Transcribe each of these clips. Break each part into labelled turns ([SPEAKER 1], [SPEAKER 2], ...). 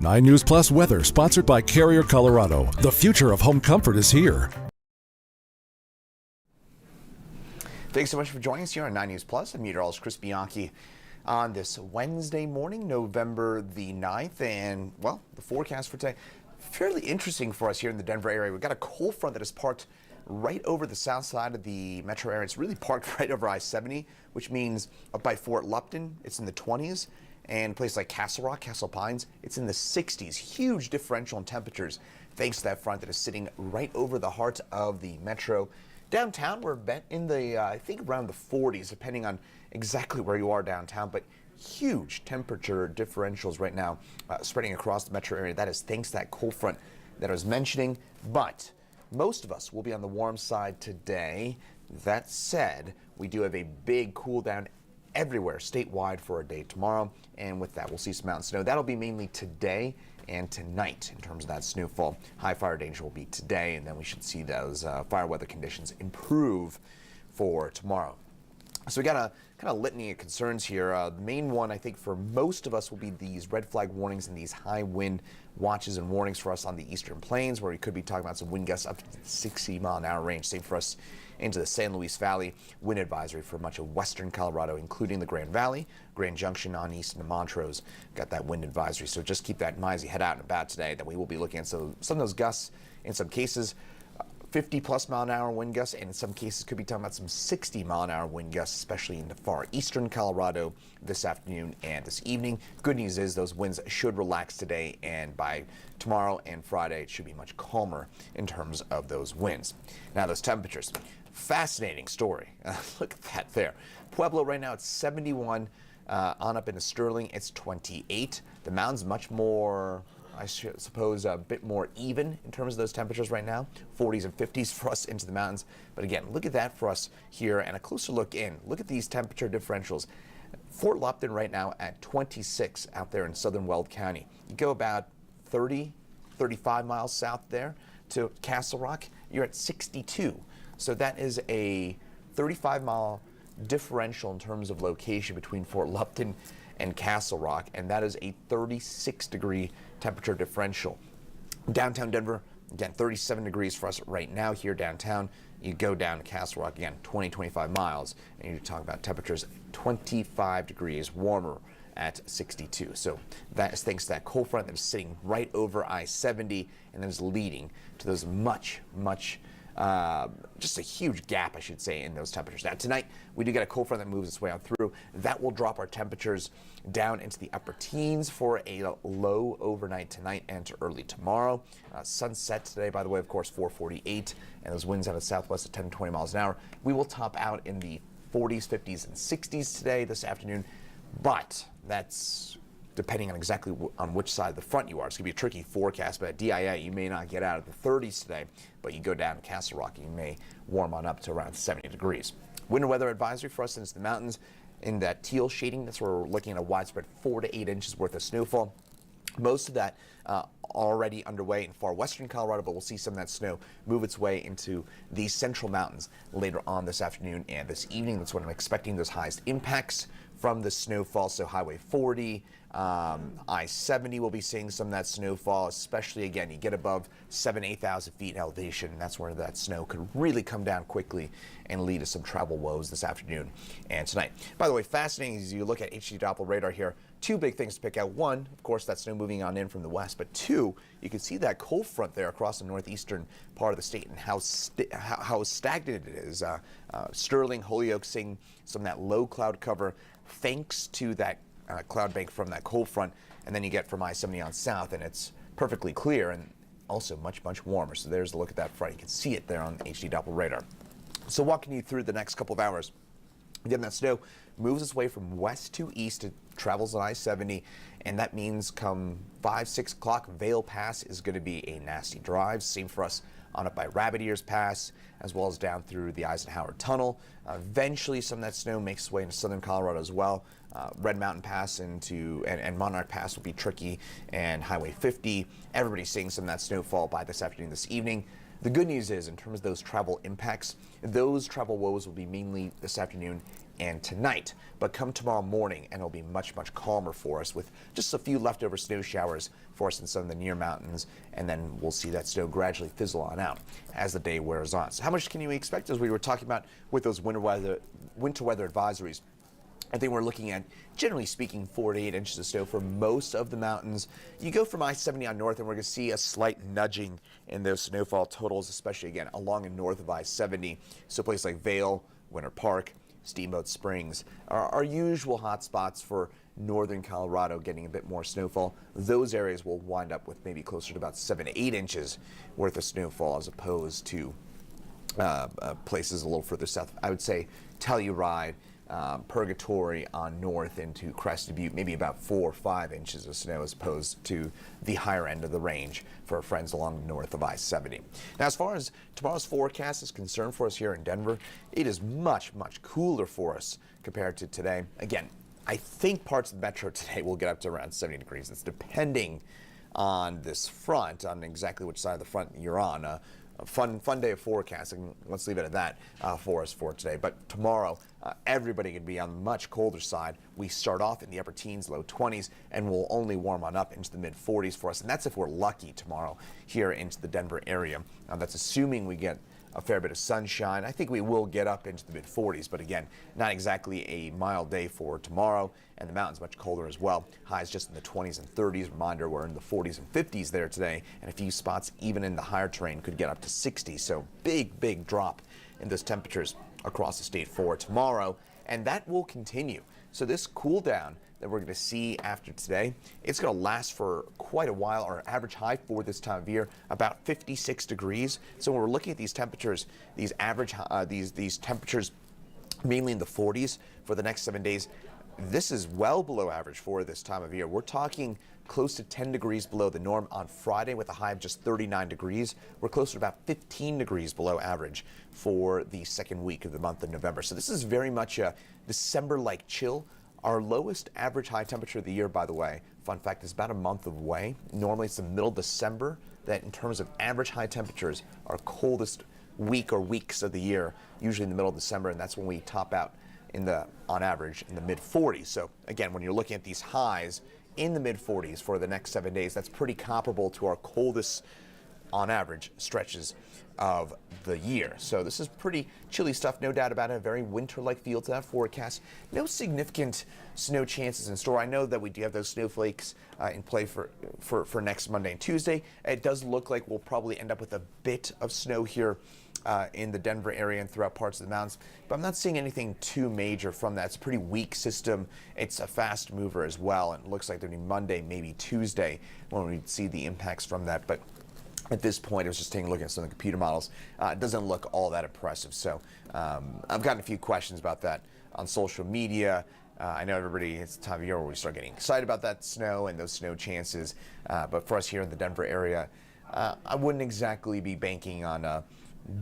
[SPEAKER 1] 9 News Plus weather, sponsored by Carrier Colorado. The future of home comfort is here.
[SPEAKER 2] Thanks so much for joining us here on 9 News Plus. I'm meteorologist Chris Bianchi on this Wednesday morning, November the 9th. And, well, the forecast for today, fairly interesting for us here in the Denver area. We've got a cold front that is parked right over the south side of the metro area. It's really parked right over I-70, which means up by Fort Lupton, it's in the 20s. And a place like Castle Rock, Castle Pines, it's in the 60s. Huge differential in temperatures thanks to that front that is sitting right over the heart of the metro. Downtown, we're in the, I think around the 40s, depending on exactly where you are downtown, but huge temperature differentials right now spreading across the metro area. That is thanks to that cold front that I was mentioning, but most of us will be on the warm side today. That said, we do have a big cool down everywhere statewide for a day tomorrow, and with that we'll see some mountain snow. That'll be mainly today and tonight in terms of that snowfall. High fire danger will be today, and then we should see those fire weather conditions improve for tomorrow. So we got a kind of litany of concerns here. The main one, I think, for most of us will be these red flag warnings and these high wind watches and warnings for us on the eastern plains, where we could be talking about some wind gusts up to the 60-mile-an-hour range. Same for us into the San Luis Valley. Wind advisory for much of western Colorado, including the Grand Valley, Grand Junction on east into Montrose. Got that wind advisory. So just keep that in mind as you head out and about today, that we will be looking at some of those gusts in some cases. 50-plus mile-an-hour wind gusts, and in some cases could be talking about some 60-mile-an-hour wind gusts, especially into far eastern Colorado this afternoon and this evening. Good news is those winds should relax today, and by tomorrow and Friday it should be much calmer in terms of those winds. Now those temperatures, fascinating story. Look at that there. Pueblo right now it's 71, on up into Sterling it's 28. The mountain's much more, I suppose, a bit more even in terms of those temperatures right now. 40s and 50s for us into the mountains. But again, look at that for us here, and a closer look in. Look at these temperature differentials. Fort Lupton right now at 26 out there in southern Weld County. You go about 30, 35 miles south there to Castle Rock, you're at 62. So that is a 35-mile differential in terms of location between Fort Lupton and Castle Rock, and that is a 36-degree temperature differential. Downtown Denver, again, 37 degrees for us right now here downtown. You go down to Castle Rock, again, 20, 25 miles, and you're talking about temperatures 25 degrees warmer at 62. So that is thanks to that cold front that is sitting right over I-70 and that is leading to those just a huge gap, I should say, in those temperatures. Now tonight, we do get a cold front that moves its way on through. That will drop our temperatures down into the upper teens for a low overnight tonight and to early tomorrow. Sunset today, by the way, of course, 4:48, and those winds out of southwest at 10 to 20 miles an hour. We will top out in the 40s, 50s, and 60s today, this afternoon, but that's depending on exactly on which side of the front you are. It's going to be a tricky forecast, but at DIA, you may not get out of the 30s today, but you go down to Castle Rock, you may warm on up to around 70 degrees. Winter weather advisory for us into the mountains in that teal shading. That's where we're looking at a widespread 4 to 8 inches worth of snowfall. Most of that already underway in far western Colorado, but we'll see some of that snow move its way into the central mountains later on this afternoon and this evening. That's when I'm expecting those highest impacts from the snowfall. So Highway 40, I-70 will be seeing some of that snowfall, especially, again, you get above 8,000 feet in elevation, and that's where that snow could really come down quickly and lead to some travel woes this afternoon and tonight. By the way, fascinating as you look at HD Doppler radar here, two big things to pick out. One, of course, that snow moving on in from the west, but two, you can see that cold front there across the northeastern part of the state and how stagnant it is. Sterling, Holyoke seeing some of that low cloud cover thanks to that cloud bank from that cold front, and then you get from I-70 on south, and it's perfectly clear and also much, much warmer. So there's a look at that front. You can see it there on the HD Doppler radar. So walking you through the next couple of hours, again, that snow moves its way from west to east. It travels on I-70, and that means come 5, 6 o'clock, Vail Pass is going to be a nasty drive. Same for us on up by Rabbit Ears Pass, as well as down through the Eisenhower Tunnel. Eventually, some of that snow makes its way into southern Colorado as well. Red Mountain Pass and Monarch Pass will be tricky, and Highway 50. Everybody's seeing some of that snowfall by this afternoon, this evening. The good news is, in terms of those travel impacts, those travel woes will be mainly this afternoon and tonight. But come tomorrow morning, and it'll be much, much calmer for us with just a few leftover snow showers for us in some of the near mountains, and then we'll see that snow gradually fizzle on out as the day wears on. So how much can you expect, as we were talking about with those winter weather advisories? I think we're looking at, generally speaking, 4 to 8 inches of snow for most of the mountains. You go from I-70 on north, and we're going to see a slight nudging in those snowfall totals, especially, again, along and north of I-70. So places like Vail, Winter Park, Steamboat Springs are our usual hot spots for northern Colorado getting a bit more snowfall. Those areas will wind up with maybe closer to about 7 to 8 inches worth of snowfall, as opposed to places a little further south. I would say Telluride, Purgatory on north into Crested Butte, maybe about 4 or 5 inches of snow, as opposed to the higher end of the range for our friends along north of I-70. Now, as far as tomorrow's forecast is concerned for us here in Denver, it is much, much cooler for us compared to today. Again, I think parts of the metro today will get up to around 70 degrees. It's depending on this front, on exactly which side of the front you're on. A fun day of forecasting. Let's leave it at that for us for today. But tomorrow, everybody can be on the much colder side. We start off in the upper teens, low 20s, and we'll only warm on up into the mid 40s for us. And that's if we're lucky tomorrow here into the Denver area. That's assuming we get a fair bit of sunshine. I think we will get up into the mid 40s, but again, not exactly a mild day for tomorrow, and the mountain's much colder as well. Highs just in the 20s and 30s. Reminder, we're in the 40s and 50s there today, and a few spots even in the higher terrain could get up to 60. So big drop in those temperatures across the state for tomorrow, and that will continue. So this cool down that we're going to see after today, it's going to last for quite a while. Our average high for this time of year, about 56 degrees. So when we're looking at these temperatures, these temperatures mainly in the 40s for the next 7 days, this is well below average for this time of year. We're talking close to 10 degrees below the norm on Friday with a high of just 39 degrees. We're closer to about 15 degrees below average for the second week of the month of November. So this is very much a December-like chill. Our lowest average high temperature of the year, by the way, fun fact, is about a month away. Normally it's the middle of December that, in terms of average high temperatures, our coldest week or weeks of the year, usually in the middle of December, and that's when we top out on average in the mid 40s. So again, when you're looking at these highs in the mid 40s for the next 7 days, that's pretty comparable to our coldest on average stretches of the year. So this is pretty chilly stuff, no doubt about it. A very winter-like feel to that forecast. No significant snow chances in store. I know that we do have those snowflakes in play for next Monday and Tuesday. It does look like we'll probably end up with a bit of snow here in the Denver area and throughout parts of the mountains, but I'm not seeing anything too major from that. It's a pretty weak system. It's a fast mover as well, and it looks like there'll be Monday, maybe Tuesday, when we see the impacts from that. But at this point, I was just taking a look at some of the computer models. It doesn't look all that impressive. So I've gotten a few questions about that on social media. I know everybody, it's the time of year where we start getting excited about that snow and those snow chances. But for us here in the Denver area, I wouldn't exactly be banking on a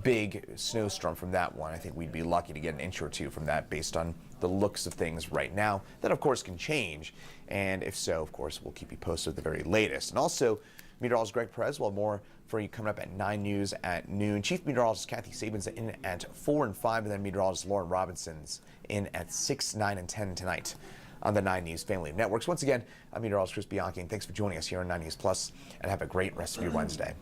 [SPEAKER 2] big snowstorm from that one. I think we'd be lucky to get an inch or two from that based on the looks of things right now. That, of course, can change. And if so, of course, we'll keep you posted at the very latest. And also, meteorologist Greg Perez will have more for you coming up at 9 News at noon. Chief Meteorologist Kathy Sabin's in at 4 and 5, and then Meteorologist Lauren Robinson's in at 6, 9, and 10 tonight on the 9 News family of networks. Once again, I'm Meteorologist Chris Bianchi, and thanks for joining us here on 9 News Plus, and have a great rest of your Wednesday.